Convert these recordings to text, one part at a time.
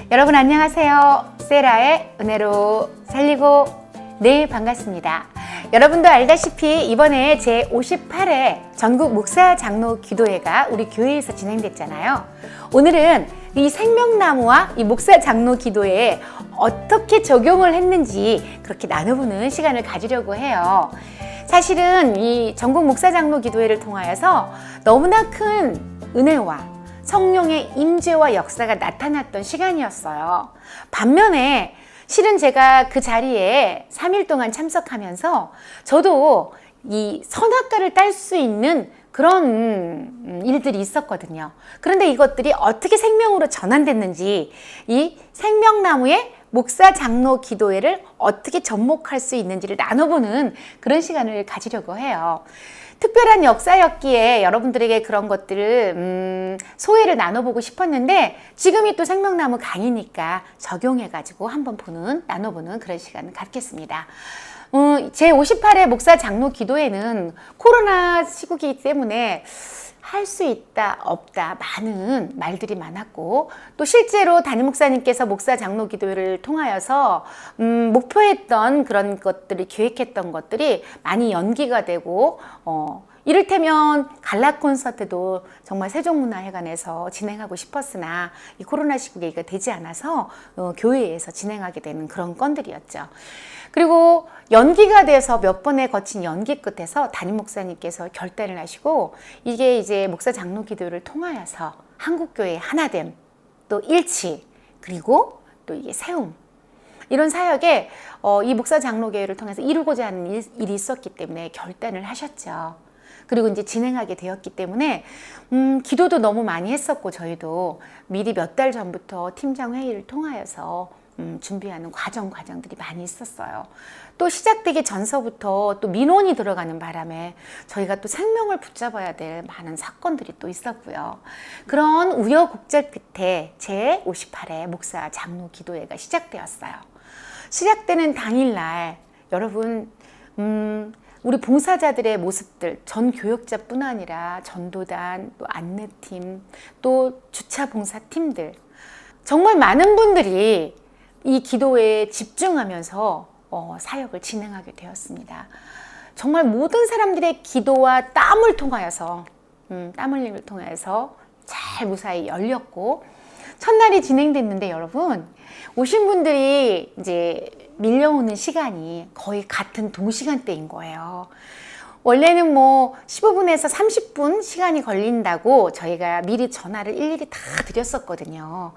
여러분 안녕하세요. 세라의 은혜로 살리고 네 반갑습니다. 여러분도 알다시피 이번에 제 58회 전국 목사 장로 기도회가 우리 교회에서 진행됐잖아요. 오늘은 이 생명나무와 이 목사 장로 기도회에 어떻게 적용을 했는지 그렇게 나눠보는 시간을 가지려고 해요. 사실은 이 전국 목사 장로 기도회를 통하여서 너무나 큰 은혜와 성령의 임재와 역사가 나타났던 시간이었어요. 반면에 실은 제가 그 자리에 3일 동안 참석하면서 저도 이 선악과를 딸 수 있는 그런 일들이 있었거든요. 그런데 이것들이 어떻게 생명으로 전환됐는지 이 생명나무의 목사 장로 기도회를 어떻게 접목할 수 있는지를 나눠보는 그런 시간을 가지려고 해요. 특별한 역사였기에 여러분들에게 그런 것들을 소회를 나눠보고 싶었는데 지금이 또 생명나무 강의니까 적용해가지고 한번 나눠보는 그런 시간을 갖겠습니다. 제 58회 목사 장로 기도회는 코로나 시국이기 때문에 할 수 있다 없다 많은 말들이 많았고 또 실제로 담임 목사님께서 목사 장로 기도회를 통하여서 목표했던 그런 것들을 계획했던 것들이 많이 연기가 되고 이를테면 갈라 콘서트도 정말 세종문화회관에서 진행하고 싶었으나 이 코로나 시국에 이거 되지 않아서 교회에서 진행하게 되는 그런 건들이었죠. 그리고 연기가 돼서 몇 번에 거친 연기 끝에서 담임 목사님께서 결단을 하시고 이게 이제 목사 장로 기도를 통하여서 한국교회의 하나됨, 또 일치, 그리고 또 이게 세움 이런 사역에 이 목사 장로 교회를 통해서 이루고자 하는 일이 있었기 때문에 결단을 하셨죠. 그리고 이제 진행하게 되었기 때문에 기도도 너무 많이 했었고 저희도 미리 몇 달 전부터 팀장 회의를 통하여서 준비하는 과정들이 많이 있었어요. 또 시작되기 전서부터 또 민원이 들어가는 바람에 저희가 또 생명을 붙잡아야 될 많은 사건들이 또 있었고요. 그런 우여곡절 끝에 제 58회 목사 장로 기도회가 시작되었어요. 시작되는 당일날 여러분 우리 봉사자들의 모습들, 전 교역자뿐 아니라 전도단, 또 안내팀, 또 주차 봉사팀들 정말 많은 분들이 이 기도회에 집중하면서 사역을 진행하게 되었습니다. 정말 모든 사람들의 기도와 땀을 통하여서 땀 흘림을 통해서 잘 무사히 열렸고 첫날이 진행됐는데 여러분 오신 분들이 이제 밀려오는 시간이 거의 같은 동시간대인 거예요. 원래는 뭐 15분에서 30분 시간이 걸린다고 저희가 미리 전화를 일일이 다 드렸었거든요.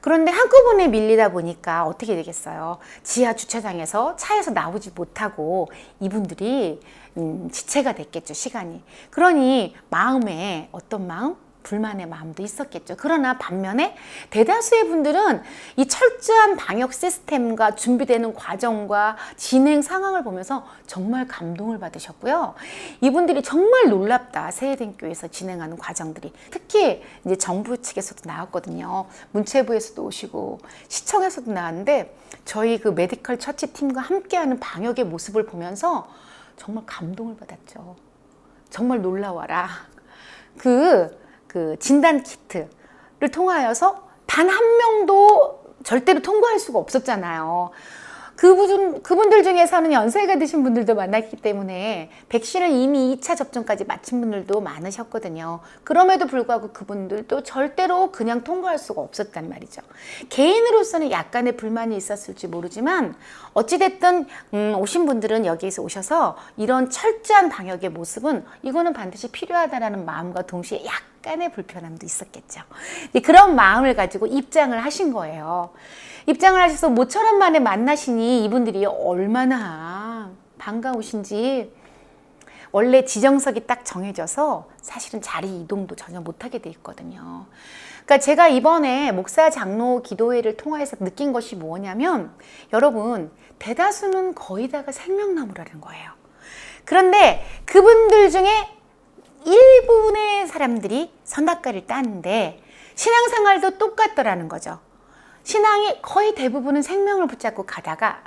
그런데 한꺼번에 밀리다 보니까 어떻게 되겠어요? 지하 주차장에서 차에서 나오지 못하고 이분들이 지체가 됐겠죠, 시간이. 그러니 마음에 어떤 마음? 불만의 마음도 있었겠죠. 그러나 반면에 대다수의 분들은 이 철저한 방역 시스템과 준비되는 과정과 진행 상황을 보면서 정말 감동을 받으셨고요. 이분들이 정말 놀랍다. 세해den교에서 진행하는 과정들이. 특히 이제 정부 측에서도 나왔거든요. 문체부에서도 오시고 시청에서도 나왔는데 저희 그 메디컬 처치 팀과 함께하는 방역의 모습을 보면서 정말 감동을 받았죠. 정말 놀라워라. 그 진단 키트를 통하여서 단 한 명도 절대로 통과할 수가 없었잖아요. 그분들 중에서는 연세가 드신 분들도 많았기 때문에 백신을 이미 2차 접종까지 마친 분들도 많으셨거든요. 그럼에도 불구하고 그분들도 절대로 그냥 통과할 수가 없었단 말이죠. 개인으로서는 약간의 불만이 있었을지 모르지만 어찌됐든 오신 분들은 여기에서 오셔서 이런 철저한 방역의 모습은 이거는 반드시 필요하다라는 마음과 동시에 약간의 불편함도 있었겠죠. 그런 마음을 가지고 입장을 하신 거예요. 입장을 하셔서 모처럼 만에 만나시니 이분들이 얼마나 반가우신지 원래 지정석이 딱 정해져서 사실은 자리 이동도 전혀 못하게 돼 있거든요. 그러니까 제가 이번에 목사 장로 기도회를 통해서 느낀 것이 뭐냐면 여러분 대다수는 거의 다가 생명나무라는 거예요. 그런데 그분들 중에 일부분의 사람들이 선악과를 따는데 신앙생활도 똑같더라는 거죠. 신앙이 거의 대부분은 생명을 붙잡고 가다가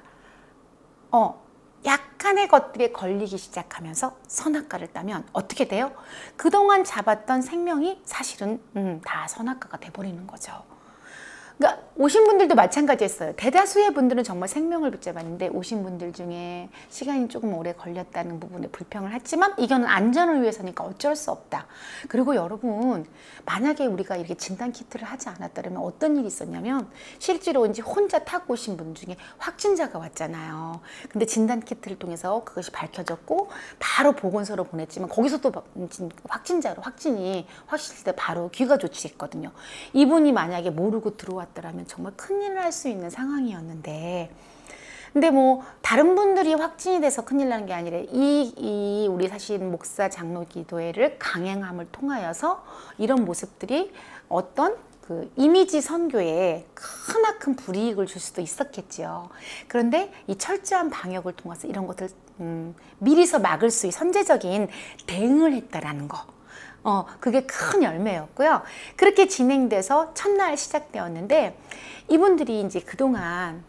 약간의 것들에 걸리기 시작하면서 선악과를 따면 어떻게 돼요? 그동안 잡았던 생명이 사실은 다 선악과가 돼버리는 거죠. 그러니까 오신 분들도 마찬가지였어요. 대다수의 분들은 정말 생명을 붙잡았는데 오신 분들 중에 시간이 조금 오래 걸렸다는 부분에 불평을 했지만 이거는 안전을 위해서니까 어쩔 수 없다. 그리고 여러분, 만약에 우리가 이렇게 진단키트를 하지 않았다면 어떤 일이 있었냐면 실제로 이제 혼자 타고 오신 분 중에 확진자가 왔잖아요. 근데 진단키트를 통해서 그것이 밝혀졌고 바로 보건소로 보냈지만 거기서도 확진자로 확진이 확실히 때 바로 귀가 조치했거든요. 이분이 만약에 모르고 들어왔더라면 정말 큰일 날 수 있는 상황이었는데, 근데 뭐 다른 분들이 확진이 돼서 큰일 나는 게 아니라 이 우리 사실 목사 장로 기도회를 강행함을 통하여서 이런 모습들이 어떤 그 이미지 선교에 크나큰 불이익을 줄 수도 있었겠지요. 그런데 이 철저한 방역을 통해서 이런 것들 미리서 막을 수 있는 선제적인 대응을 했다라는 거. 그게 큰 열매였고요. 그렇게 진행돼서 첫날 시작되었는데 이분들이 이제 그동안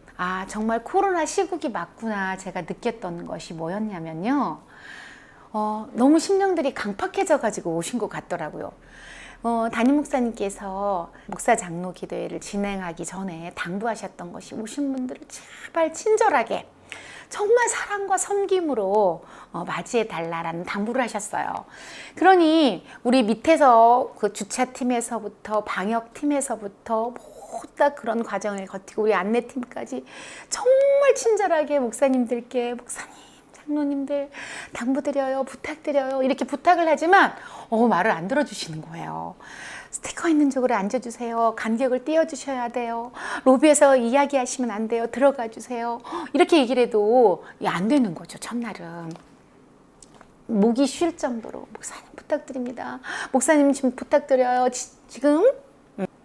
정말 코로나 시국이 맞구나 제가 느꼈던 것이 뭐였냐면요. 너무 심령들이 강팍해져 가지고 오신 것 같더라고요. 담임 목사님께서 목사 장로 기도회를 진행하기 전에 당부하셨던 것이 오신 분들을 제발 친절하게 정말 사랑과 섬김으로 맞이해 달라라는 당부를 하셨어요. 그러니 우리 밑에서 그 주차팀에서부터 방역팀에서부터 모두 그런 과정을 거치고 우리 안내팀까지 정말 친절하게 목사님들께 목사님, 장로님들 당부드려요, 부탁드려요 이렇게 부탁을 하지만 말을 안 들어주시는 거예요. 스티커 있는 쪽으로 앉아주세요. 간격을 띄워주셔야 돼요. 로비에서 이야기하시면 안 돼요. 들어가 주세요. 이렇게 얘기를 해도 안 되는 거죠. 첫날은. 목이 쉴 정도로 목사님 부탁드립니다. 목사님 지금 부탁드려요. 지금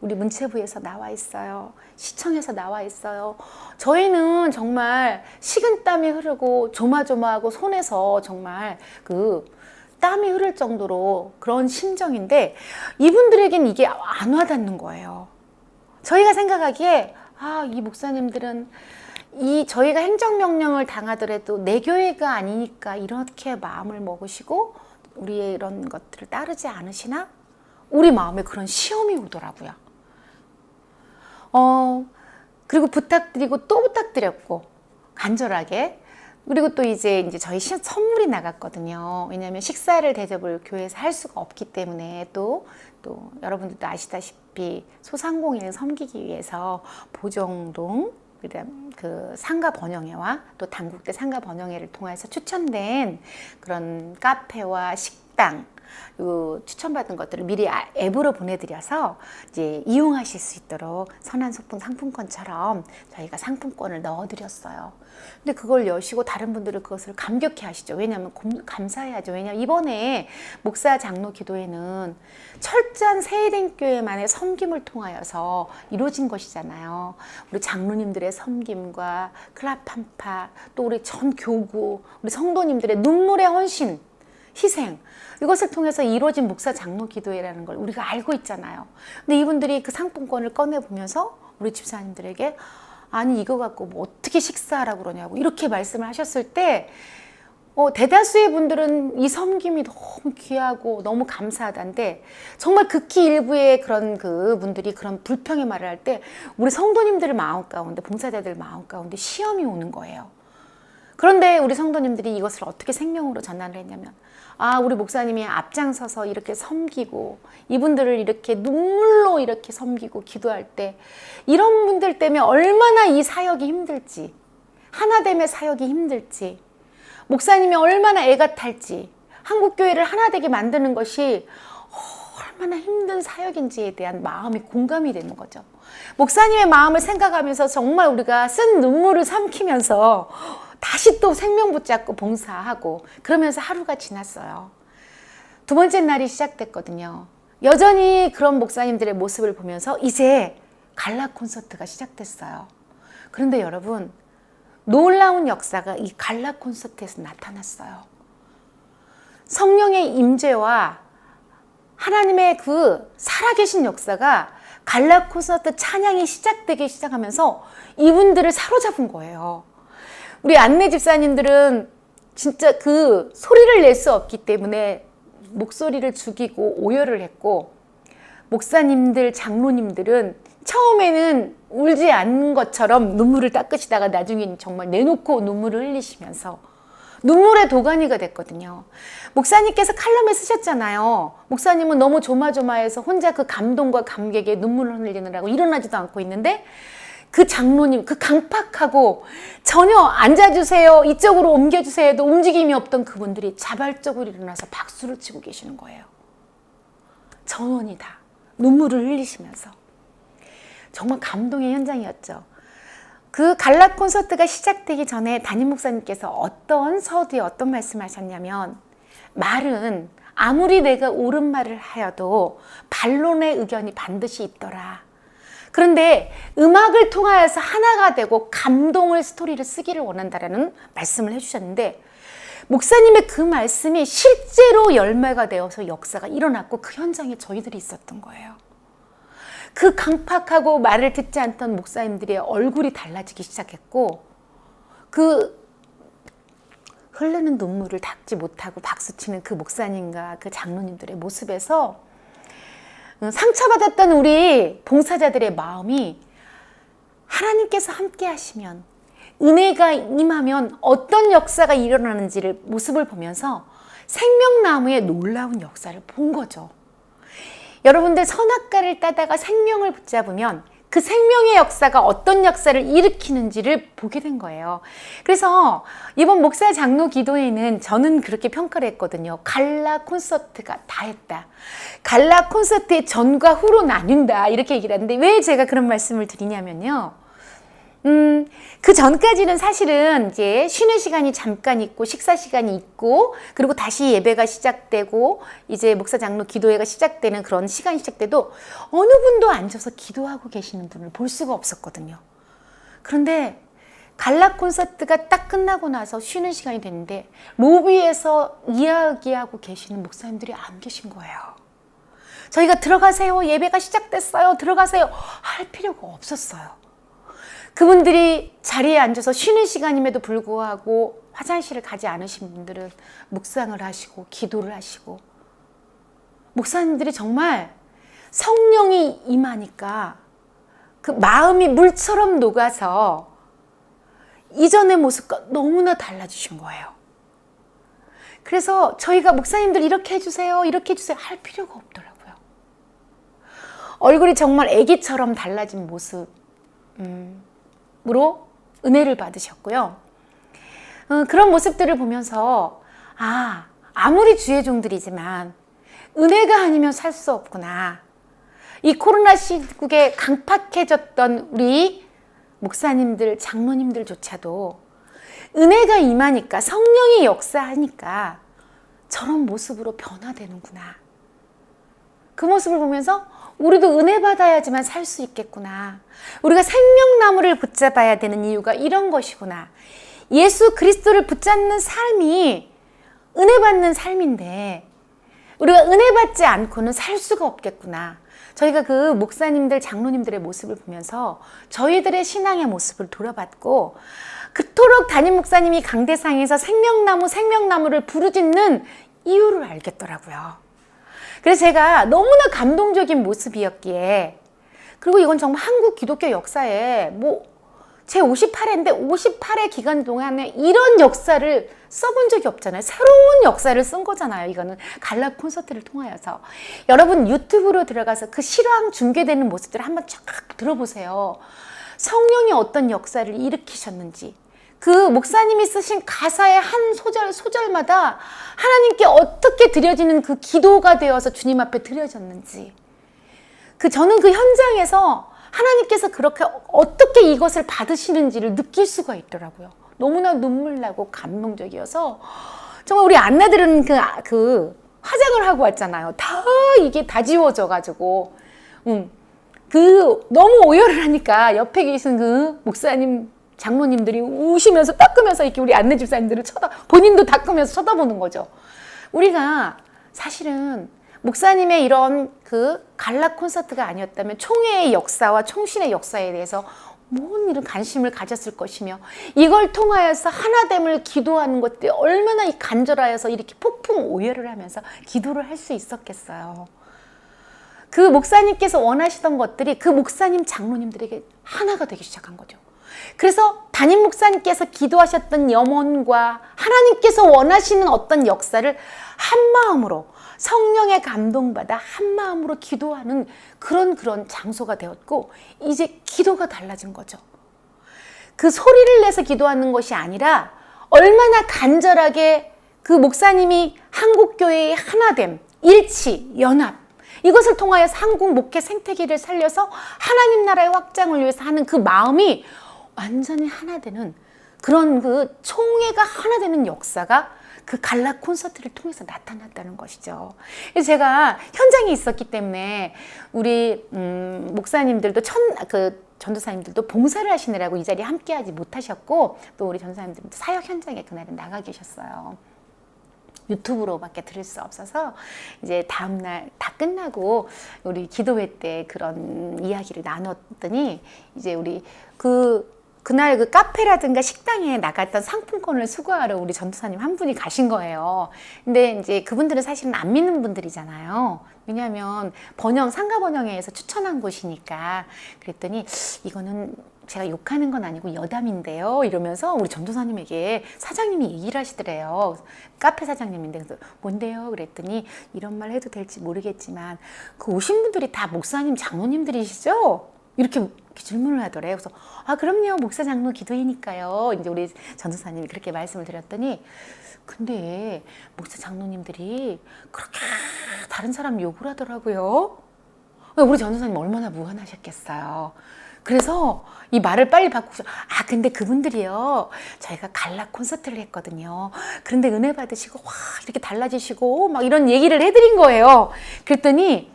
우리 문체부에서 나와 있어요. 시청에서 나와 있어요. 저희는 정말 식은땀이 흐르고 조마조마하고 손에서 정말 땀이 흐를 정도로 그런 심정인데 이분들에겐 이게 안 와닿는 거예요. 저희가 생각하기에 이 목사님들은 저희가 행정명령을 당하더라도 내 교회가 아니니까 이렇게 마음을 먹으시고 우리의 이런 것들을 따르지 않으시나? 우리 마음에 그런 시험이 오더라고요. 그리고 부탁드리고 또 부탁드렸고 간절하게. 그리고 또 이제 저희 선물이 나갔거든요. 왜냐하면 식사를 대접을 교회에서 할 수가 없기 때문에 또 여러분들도 아시다시피 소상공인을 섬기기 위해서 보정동 그 상가 번영회와 또 단국대 상가 번영회를 통해서 추천된 그런 카페와 식당 추천받은 것들을 미리 앱으로 보내드려서 이제 이용하실 수 있도록 선한소풍 상품권처럼 저희가 상품권을 넣어드렸어요. 근데 그걸 여시고 다른 분들은 그것을 감격해 하시죠. 왜냐하면 감사해야죠. 왜냐하면 이번에 목사 장로 기도회는 철저한 세일행교회만의 섬김을 통하여서 이루어진 것이잖아요. 우리 장로님들의 섬김과 클라판파 또 우리 전 교구 우리 성도님들의 눈물의 헌신 희생 이것을 통해서 이루어진 목사 장로 기도회라는 걸 우리가 알고 있잖아요. 근데 이분들이 그 상품권을 꺼내보면서 우리 집사님들에게 아니 이거 갖고 뭐 어떻게 식사하라고 그러냐고 이렇게 말씀을 하셨을 때 대다수의 분들은 이 섬김이 너무 귀하고 너무 감사하다는데 정말 극히 일부의 그런 분들이 그런 불평의 말을 할 때 우리 성도님들 마음 가운데 봉사자들 마음 가운데 시험이 오는 거예요. 그런데 우리 성도님들이 이것을 어떻게 생명으로 전환을 했냐면 우리 목사님이 앞장서서 이렇게 섬기고 이분들을 이렇게 눈물로 이렇게 섬기고 기도할 때 이런 분들 때문에 얼마나 이 사역이 힘들지 하나됨의 사역이 힘들지 목사님이 얼마나 애가 탈지 한국교회를 하나되게 만드는 것이 얼마나 힘든 사역인지에 대한 마음이 공감이 되는 거죠. 목사님의 마음을 생각하면서 정말 우리가 쓴 눈물을 삼키면서 다시 또 생명 붙잡고 봉사하고 그러면서 하루가 지났어요. 두 번째 날이 시작됐거든요. 여전히 그런 목사님들의 모습을 보면서 이제 갈라 콘서트가 시작됐어요. 그런데 여러분 놀라운 역사가 이 갈라 콘서트에서 나타났어요. 성령의 임재와 하나님의 그 살아계신 역사가 갈라 콘서트 찬양이 시작되기 시작하면서 이분들을 사로잡은 거예요. 우리 안내 집사님들은 진짜 그 소리를 낼 수 없기 때문에 목소리를 죽이고 오열을 했고 목사님들, 장로님들은 처음에는 울지 않는 것처럼 눈물을 닦으시다가 나중에 정말 내놓고 눈물을 흘리시면서 눈물의 도가니가 됐거든요. 목사님께서 칼럼에 쓰셨잖아요. 목사님은 너무 조마조마해서 혼자 그 감동과 감격에 눈물을 흘리느라고 일어나지도 않고 있는데 그 장로님, 그 강팍하고 전혀 앉아주세요, 이쪽으로 옮겨주세요 해도 움직임이 없던 그분들이 자발적으로 일어나서 박수를 치고 계시는 거예요. 전원이 다 눈물을 흘리시면서. 정말 감동의 현장이었죠. 그 갈라 콘서트가 시작되기 전에 담임 목사님께서 어떤 서두에 어떤 말씀을 하셨냐면, 말은 아무리 내가 옳은 말을 하여도 반론의 의견이 반드시 있더라. 그런데 음악을 통하여서 하나가 되고 감동을 스토리를 쓰기를 원한다라는 말씀을 해주셨는데, 목사님의 그 말씀이 실제로 열매가 되어서 역사가 일어났고 그 현장에 저희들이 있었던 거예요. 그 강팍하고 말을 듣지 않던 목사님들의 얼굴이 달라지기 시작했고, 그 흐르는 눈물을 닦지 못하고 박수치는 그 목사님과 그 장로님들의 모습에서 상처받았던 우리 봉사자들의 마음이 하나님께서 함께 하시면, 은혜가 임하면 어떤 역사가 일어나는지를 모습을 보면서 생명나무의 놀라운 역사를 본 거죠. 여러분들 선악과를 따다가 생명을 붙잡으면 그 생명의 역사가 어떤 역사를 일으키는지를 보게 된 거예요. 그래서 이번 목사 장로 기도회는 저는 그렇게 평가를 했거든요. 갈라 콘서트가 다 했다. 갈라 콘서트의 전과 후로 나뉜다. 이렇게 얘기를 하는데 왜 제가 그런 말씀을 드리냐면요. 그 전까지는 사실은 이제 쉬는 시간이 잠깐 있고 식사 시간이 있고 그리고 다시 예배가 시작되고 이제 목사 장로 기도회가 시작되는 그런 시간이 시작돼도 어느 분도 앉아서 기도하고 계시는 분을 볼 수가 없었거든요. 그런데 갈라 콘서트가 딱 끝나고 나서 쉬는 시간이 됐는데 로비에서 이야기하고 계시는 목사님들이 안 계신 거예요. 저희가 들어가세요, 예배가 시작됐어요, 들어가세요 할 필요가 없었어요. 그분들이 자리에 앉아서 쉬는 시간임에도 불구하고 화장실을 가지 않으신 분들은 묵상을 하시고 기도를 하시고, 목사님들이 정말 성령이 임하니까 그 마음이 물처럼 녹아서 이전의 모습과 너무나 달라지신 거예요. 그래서 저희가 목사님들 이렇게 해주세요, 이렇게 해주세요 할 필요가 없더라고요. 얼굴이 정말 아기처럼 달라진 모습 으로 은혜를 받으셨고요. 그런 모습들을 보면서 아무리 주의 종들이지만 은혜가 아니면 살 수 없구나. 이 코로나 시국에 강팍해졌던 우리 목사님들, 장로님들조차도 은혜가 임하니까, 성령이 역사하니까 저런 모습으로 변화되는구나. 그 모습을 보면서 우리도 은혜 받아야지만 살 수 있겠구나. 우리가 생명나무를 붙잡아야 되는 이유가 이런 것이구나. 예수 그리스도를 붙잡는 삶이 은혜 받는 삶인데 우리가 은혜 받지 않고는 살 수가 없겠구나. 저희가 그 목사님들, 장로님들의 모습을 보면서 저희들의 신앙의 모습을 돌아봤고, 그토록 담임 목사님이 강대상에서 생명나무를 부르짖는 이유를 알겠더라고요. 그래서 제가 너무나 감동적인 모습이었기에, 그리고 이건 정말 한국 기독교 역사에 제 58회인데 58회 기간 동안에 이런 역사를 써본 적이 없잖아요. 새로운 역사를 쓴 거잖아요. 이거는 갈라 콘서트를 통하여서. 여러분 유튜브로 들어가서 그 실황 중계되는 모습들을 한번 쫙 들어보세요. 성령이 어떤 역사를 일으키셨는지, 그 목사님이 쓰신 가사의 한 소절마다 하나님께 어떻게 드려지는 그 기도가 되어서 주님 앞에 드려졌는지, 저는 그 현장에서 하나님께서 그렇게 어떻게 이것을 받으시는지를 느낄 수가 있더라고요. 너무나 눈물 나고 감동적이어서 정말 우리 안나들은 그 화장을 하고 왔잖아요. 이게 다 지워져가지고 너무 오열을 하니까 옆에 계신 그 목사님, 장로님들이 우시면서 닦으면서 이렇게 우리 안내 집사님들을 본인도 닦으면서 쳐다보는 거죠. 우리가 사실은 목사님의 이런 그 갈라 콘서트가 아니었다면 총회의 역사와 총신의 역사에 대해서 뭔 이런 관심을 가졌을 것이며, 이걸 통하여서 하나됨을 기도하는 것들이 얼마나 간절하여서 이렇게 폭풍 오열을 하면서 기도를 할 수 있었겠어요. 그 목사님께서 원하시던 것들이 그 목사님 장로님들에게 하나가 되기 시작한 거죠. 그래서 담임 목사님께서 기도하셨던 염원과 하나님께서 원하시는 어떤 역사를 한 마음으로 성령의 감동받아 한 마음으로 기도하는 그런 장소가 되었고, 이제 기도가 달라진 거죠. 그 소리를 내서 기도하는 것이 아니라 얼마나 간절하게 그 목사님이 한국교회의 하나됨, 일치, 연합, 이것을 통하여서 한국 목회 생태계를 살려서 하나님 나라의 확장을 위해서 하는 그 마음이 완전히 하나 되는 그런 그 총회가 하나 되는 역사가 그 갈라 콘서트를 통해서 나타났다는 것이죠. 그래서 제가 현장에 있었기 때문에 우리 목사님들도 전도사님들도 봉사를 하시느라고 이 자리에 함께하지 못하셨고, 또 우리 전도사님들도 사역 현장에 그날은 나가 계셨어요. 유튜브로밖에 들을 수 없어서 이제 다음날 다 끝나고 우리 기도회 때 그런 이야기를 나눴더니, 이제 우리 그날 그 카페라든가 식당에 나갔던 상품권을 수거하러 우리 전도사님 한 분이 가신 거예요. 근데 이제 그분들은 사실은 안 믿는 분들이잖아요. 왜냐하면 상가 번영회에서 추천한 곳이니까. 그랬더니 이거는 제가 욕하는 건 아니고 여담인데요, 이러면서 우리 전도사님에게 사장님이 얘기를 하시더래요. 카페 사장님인데. 그래서 뭔데요? 그랬더니 이런 말 해도 될지 모르겠지만 그 오신 분들이 다 목사님 장로님들이시죠? 이렇게 질문을 하더래요. 그래서 그럼요, 목사 장로 기도회니까요. 이제 우리 전도사님이 그렇게 말씀을 드렸더니, 근데 목사 장로님들이 그렇게 다른 사람 욕을 하더라고요. 우리 전도사님 얼마나 무한하셨겠어요. 그래서 이 말을 빨리 바꾸서, 근데 그분들이요, 저희가 갈라 콘서트를 했거든요. 그런데 은혜 받으시고 이렇게 달라지시고 막 이런 얘기를 해드린 거예요. 그랬더니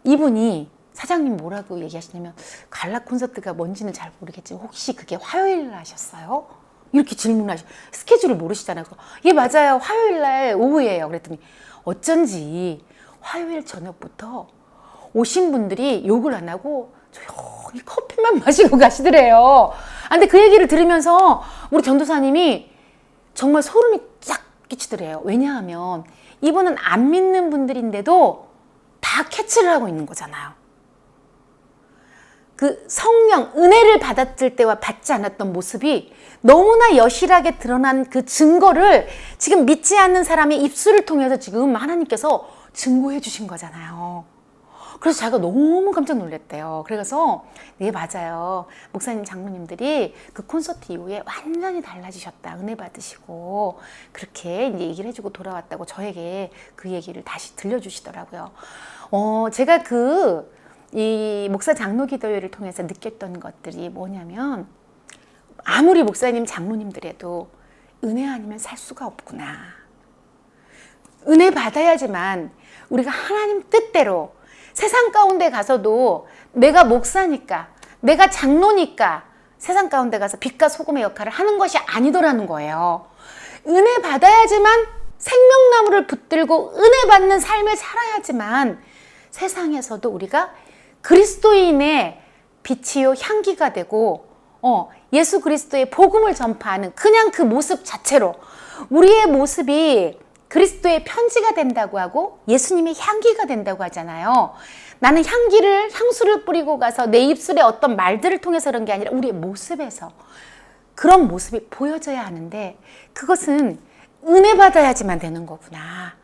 이분이, 사장님 뭐라고 얘기하시냐면, 갈라 콘서트가 뭔지는 잘 모르겠지만 혹시 그게 화요일 날 하셨어요? 이렇게 질문하셔. 스케줄을 모르시잖아요. 그래서, 예, 맞아요, 화요일 날 오후예요. 그랬더니 어쩐지 화요일 저녁부터 오신 분들이 욕을 안 하고 조용히 커피만 마시고 가시더래요. 근데 그 얘기를 들으면서 우리 전도사님이 정말 소름이 쫙 끼치더래요. 왜냐하면 이분은 안 믿는 분들인데도 다 캐치를 하고 있는 거잖아요. 그 성령, 은혜를 받았을 때와 받지 않았던 모습이 너무나 여실하게 드러난 그 증거를 지금 믿지 않는 사람의 입술을 통해서 지금 하나님께서 증거해 주신 거잖아요. 그래서 제가 너무 깜짝 놀랐대요. 그래서 네, 맞아요, 목사님 장로님들이 그 콘서트 이후에 완전히 달라지셨다, 은혜 받으시고, 그렇게 이제 얘기를 해주고 돌아왔다고 저에게 그 얘기를 다시 들려주시더라고요. 제가 이 목사 장로 기도회를 통해서 느꼈던 것들이 뭐냐면, 아무리 목사님 장로님들에도 은혜 아니면 살 수가 없구나. 은혜 받아야지만 우리가 하나님 뜻대로 세상 가운데 가서도 내가 목사니까, 내가 장로니까 세상 가운데 가서 빛과 소금의 역할을 하는 것이 아니더라는 거예요. 은혜 받아야지만 생명나무를 붙들고 은혜 받는 삶을 살아야지만 세상에서도 우리가 그리스도인의 빛이요 향기가 되고 예수 그리스도의 복음을 전파하는 그냥 그 모습 자체로 우리의 모습이 그리스도의 편지가 된다고 하고 예수님의 향기가 된다고 하잖아요. 나는 향수를 뿌리고 가서 내 입술에 어떤 말들을 통해서 그런 게 아니라 우리의 모습에서 그런 모습이 보여져야 하는데, 그것은 은혜 받아야지만 되는 거구나.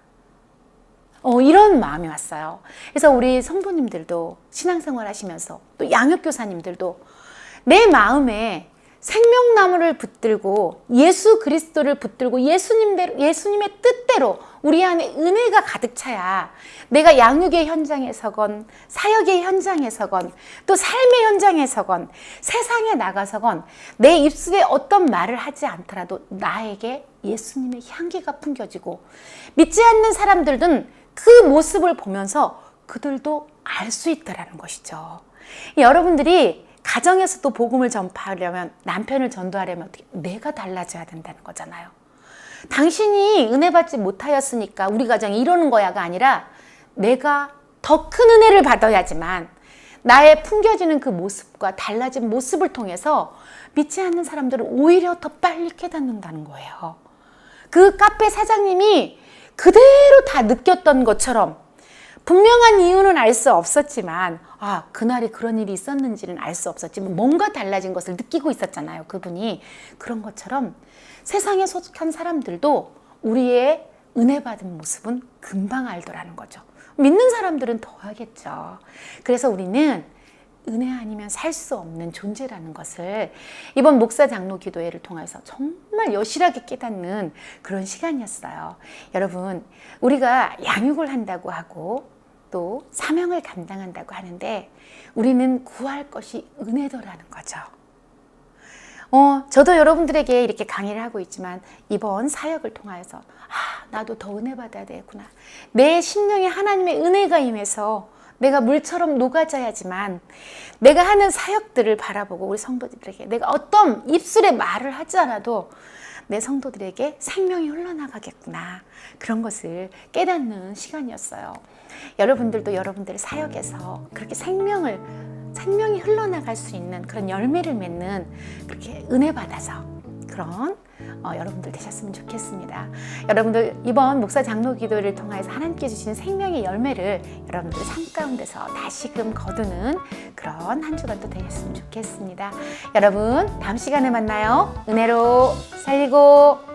이런 마음이 왔어요. 그래서 우리 성도님들도 신앙생활 하시면서 또 양육교사님들도 내 마음에 생명나무를 붙들고 예수 그리스도를 붙들고 예수님의 뜻대로 우리 안에 은혜가 가득 차야 내가 양육의 현장에서건 사역의 현장에서건 또 삶의 현장에서건 세상에 나가서건 내 입술에 어떤 말을 하지 않더라도 나에게 예수님의 향기가 풍겨지고, 믿지 않는 사람들은 그 모습을 보면서 그들도 알 수 있다라는 것이죠. 여러분들이 가정에서도 복음을 전파하려면, 남편을 전도하려면 어떻게? 내가 달라져야 된다는 거잖아요. 당신이 은혜 받지 못하였으니까 우리 가정이 이러는 거야가 아니라 내가 더 큰 은혜를 받아야지만 나의 풍겨지는 그 모습과 달라진 모습을 통해서 믿지 않는 사람들은 오히려 더 빨리 깨닫는다는 거예요. 그 카페 사장님이 그대로 다 느꼈던 것처럼 분명한 이유는 알 수 없었지만 그날에 그런 일이 있었는지는 알 수 없었지만 뭔가 달라진 것을 느끼고 있었잖아요. 그분이. 그런 것처럼 세상에 속한 사람들도 우리의 은혜 받은 모습은 금방 알더라는 거죠. 믿는 사람들은 더 하겠죠. 그래서 우리는 은혜 아니면 살 수 없는 존재라는 것을 이번 목사 장로 기도회를 통해서 정말 여실하게 깨닫는 그런 시간이었어요. 여러분, 우리가 양육을 한다고 하고 또 사명을 감당한다고 하는데 우리는 구할 것이 은혜더라는 거죠. 저도 여러분들에게 이렇게 강의를 하고 있지만 이번 사역을 통하여서 나도 더 은혜 받아야 되겠구나. 내 심령에 하나님의 은혜가 임해서 내가 물처럼 녹아져야지만 내가 하는 사역들을 바라보고 우리 성도들에게 내가 어떤 입술에 말을 하지 않아도 내 성도들에게 생명이 흘러나가겠구나. 그런 것을 깨닫는 시간이었어요. 여러분들도 여러분들의 사역에서 그렇게 생명이 흘러나갈 수 있는 그런 열매를 맺는 그렇게 은혜 받아서 그런 여러분들 되셨으면 좋겠습니다. 여러분들 이번 목사 장로 기도를 통해서 하나님께 주신 생명의 열매를 여러분들 삶 가운데서 다시금 거두는 그런 한 주간도 되셨으면 좋겠습니다. 여러분 다음 시간에 만나요. 은혜로 살리고